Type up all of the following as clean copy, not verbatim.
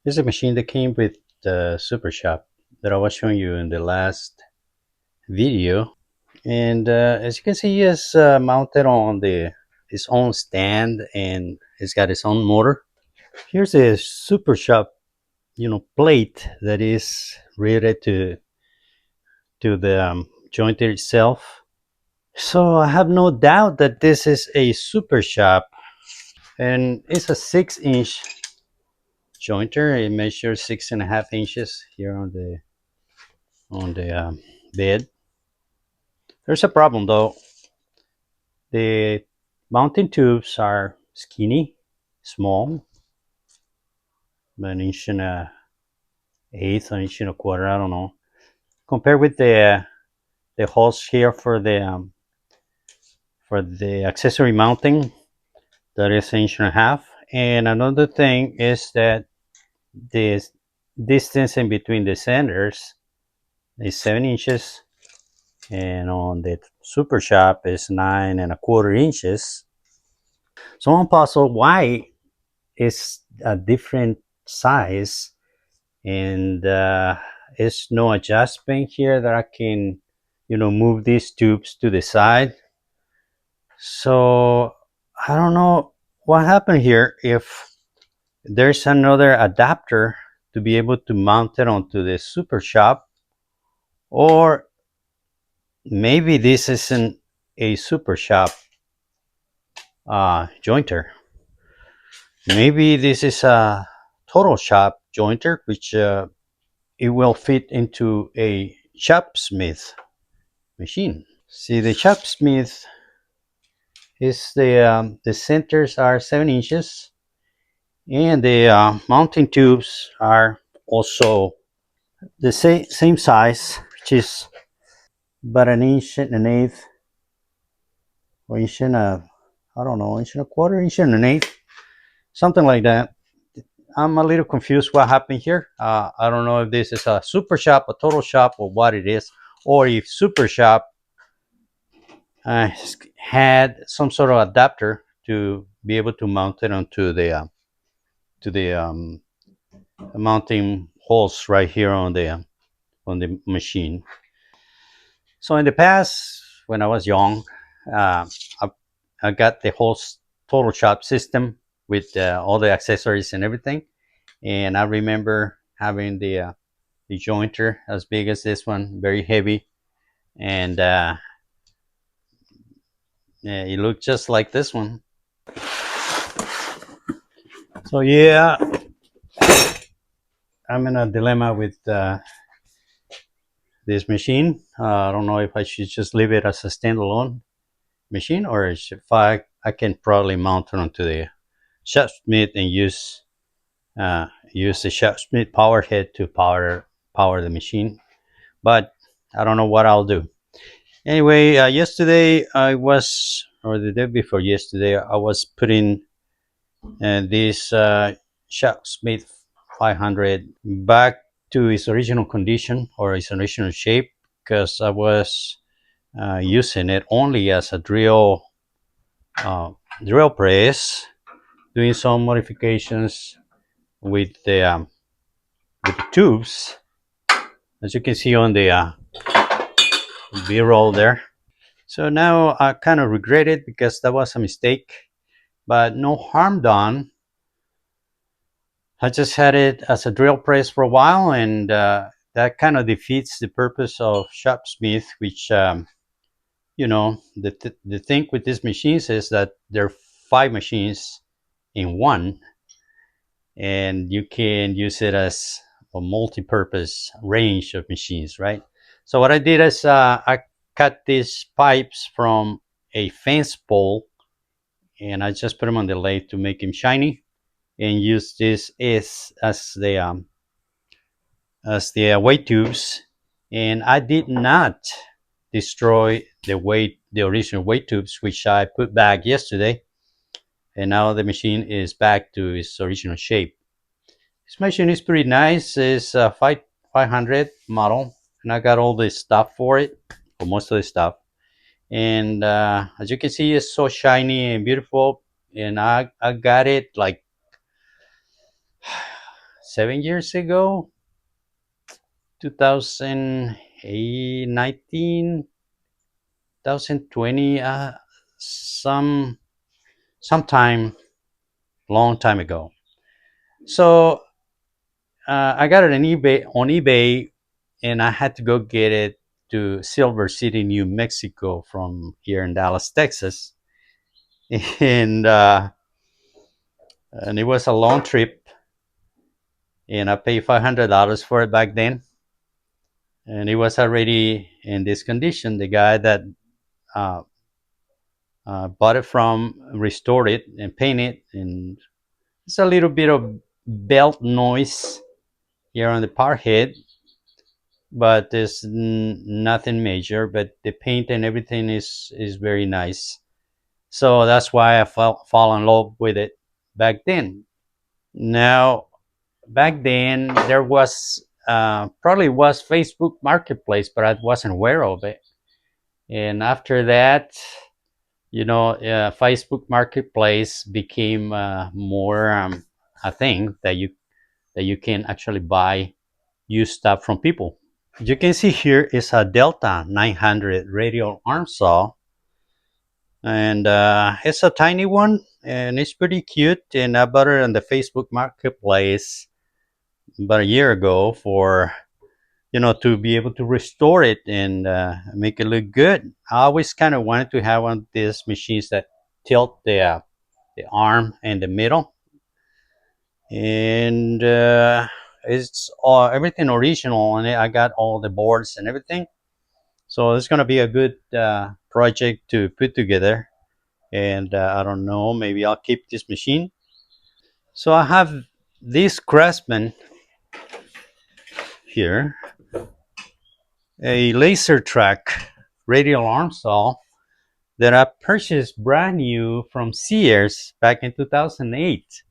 This is a machine that came with the Super Shop that I was showing you in the last video. And as you can see, it's mounted on the its own stand, and it's got its own motor. Here's a Super Shop, plate that is rated to the jointer itself. So I have no doubt that this is a Super Shop, and it's a 6-inch jointer. It measures 6.5 inches here on the bed. There's a problem though. The mounting tubes are skinny, small, an inch and a eighth, an inch and a quarter. I don't know. Compared with the holes here for the accessory mounting, that is an inch and a half. And another thing is that the distance in between the centers is 7 inches, and on the Super Shop is 9.25 inches. So I'm puzzled why is a different size, and it's no adjustment here that I can move these tubes to the side. So I don't know what happened here, if there's another adapter to be able to mount it onto the Super Shop, or maybe this isn't a Super Shop jointer. Maybe this is a Total Shop jointer, which it will fit into a Shopsmith machine. See, the Shopsmith is the centers are 7 inches, and the mounting tubes are also the same size, which is about an inch and an eighth, or inch and a, I don't know, inch and a quarter, inch and an eighth, something like that. I'm a little confused what happened here. I don't know if this is a Super Shop, a Total Shop, or what it is, or if Super Shop had some sort of adapter to be able to mount it onto the mounting holes right here on the machine. So in the past, when I was young, uh, I, I got the whole Total Shop system with all the accessories and everything, and I remember having the jointer as big as this one, very heavy, and yeah, it looked just like this one. So yeah, I'm in a dilemma with this machine. I don't know if I should just leave it as a standalone machine, or if I can probably mount it onto the Shopsmith and use the Shopsmith power head to power the machine. But I don't know what I'll do. Anyway, yesterday or the day before yesterday, I was putting this Shopsmith 500 back to its original condition, or its original shape, because I was using it only as a uh, drill press, doing some modifications with the tubes, as you can see on the B-roll there. So now I kind of regret it, because that was a mistake, but no harm done. I just had it as a drill press for a while, and that kind of defeats the purpose of Shopsmith, which the thing with these machines is that there are 5 machines in one, and you can use it as a multi-purpose range of machines, right? So what I did is I cut these pipes from a fence pole, and I just put them on the lathe to make them shiny, and use this as the weight tubes. And I did not destroy the original weight tubes, which I put back yesterday, and now the machine is back to its original shape. This machine is pretty nice. It's a 500 model, and I got all the stuff for it, for most of the stuff. And as you can see, it's so shiny and beautiful. And I got it like 7 years ago, 2019, 2020, some sometime long time ago. So I got it on eBay, and I had to go get it to Silver City, New Mexico, from here in Dallas, Texas, and and it was a long trip, and I paid $500 for it back then, and it was already in this condition. The guy that uh, bought it from restored it and painted it, and it's a little bit of belt noise here on the power head, but there's nothing major. But the paint and everything is very nice. So that's why I fall in love with it back then. Now, back then there was probably was Facebook Marketplace, but I wasn't aware of it. And after that, Facebook Marketplace became more a thing that you can actually buy used stuff from people. You can see here is a Delta 900 radial arm saw, and it's a tiny one, and it's pretty cute. And I bought it on the Facebook Marketplace about a year ago for to be able to restore it and make it look good. I always kind of wanted to have one of these machines that tilt the arm and the middle, and it's everything original, and I got all the boards and everything. So it's gonna be a good project to put together, and I don't know, maybe I'll keep this machine. So I have this Craftsman here, a laser track radial arm saw that I purchased brand new from Sears back in 2008.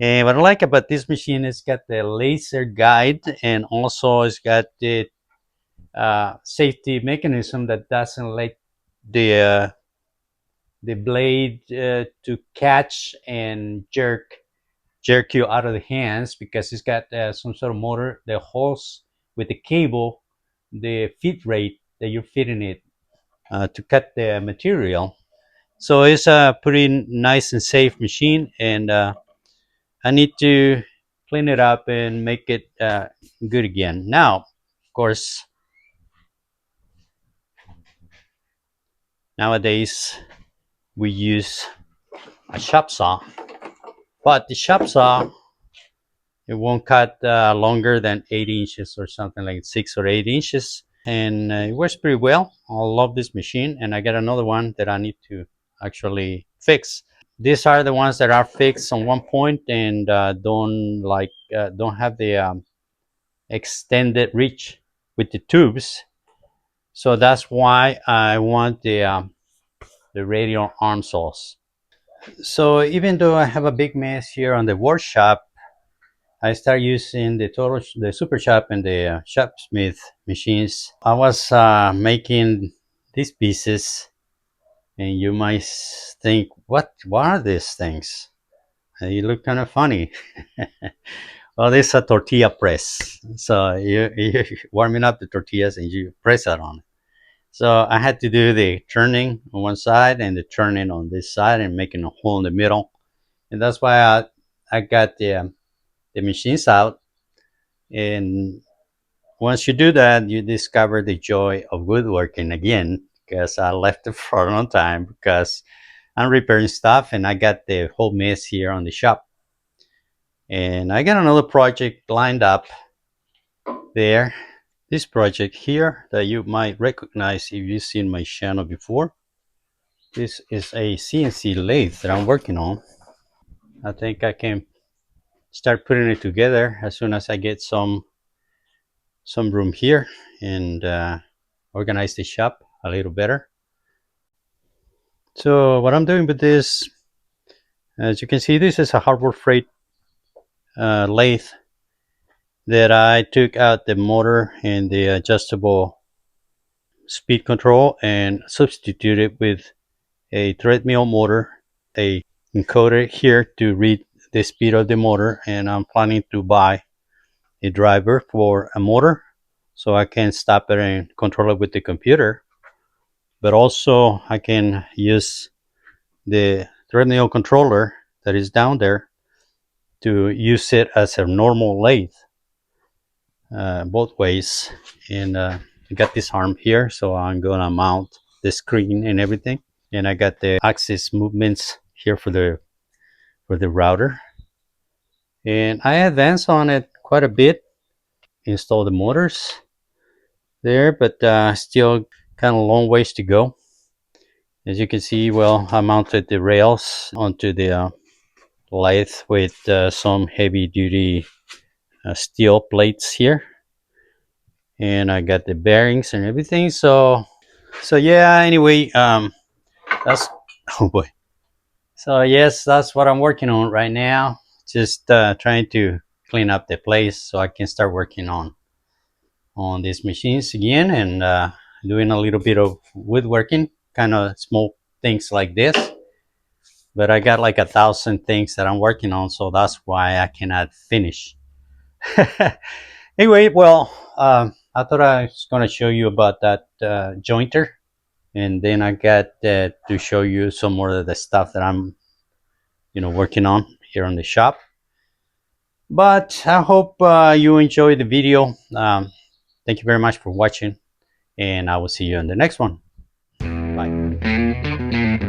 And what I like about this machine is got the laser guide, and also it's got the safety mechanism that doesn't let the blade to catch and jerk you out of the hands, because it's got some sort of motor that holds with the cable the feed rate that you're feeding it to cut the material. So it's a pretty nice and safe machine, and I need to clean it up and make it good again. Now, of course, nowadays we use a shop saw, but the shop saw, it won't cut longer than 8 inches or something, like 6 or 8 inches, and it works pretty well. I love this machine, and I got another one that I need to actually fix. These are the ones that are fixed on one point and don't have the extended reach with the tubes. So that's why I want the radial arm saws. So even though I have a big mess here on the workshop, I start using the Super Shop and the Shopsmith machines. I was making these pieces, and you might think, what are these things? They look kind of funny. Well, this is a tortilla press. So you're warming up the tortillas and you press it on it. So I had to do the turning on one side and the turning on this side and making a hole in the middle. And that's why I got the machines out. And once you do that, you discover the joy of woodworking again, because I left it for a long time because I'm repairing stuff and I got the whole mess here on the shop. And I got another project lined up there. This project here that you might recognize if you've seen my channel before. This is a CNC lathe that I'm working on. I think I can start putting it together as soon as I get some room here and organize the shop a little better. So what I'm doing with this, as you can see, this is a Harbor Freight lathe that I took out the motor and the adjustable speed control and substituted with a treadmill motor, a encoder here to read the speed of the motor, and I'm planning to buy a driver for a motor so I can stop it and control it with the computer. But also I can use the treadmill controller that is down there to use it as a normal lathe, both ways. And I got this arm here, so I'm gonna mount the screen and everything. And I got the axis movements here for the router. And I advanced on it quite a bit, install the motors there, but still kind of long ways to go. As you can see, well, I mounted the rails onto the lathe with some heavy duty steel plates here, and I got the bearings and everything. So yeah, anyway, that's oh boy. So yes, that's what I'm working on right now. Just trying to clean up the place so I can start working on these machines again, and doing a little bit of woodworking, kind of small things like this. But I got like 1,000 things that I'm working on, so that's why I cannot finish. Anyway, well, I thought I was going to show you about that jointer, and then I got to show you some more of the stuff that I'm, working on here on the shop. But I hope you enjoyed the video. Thank you very much for watching, and I will see you in the next one. Bye.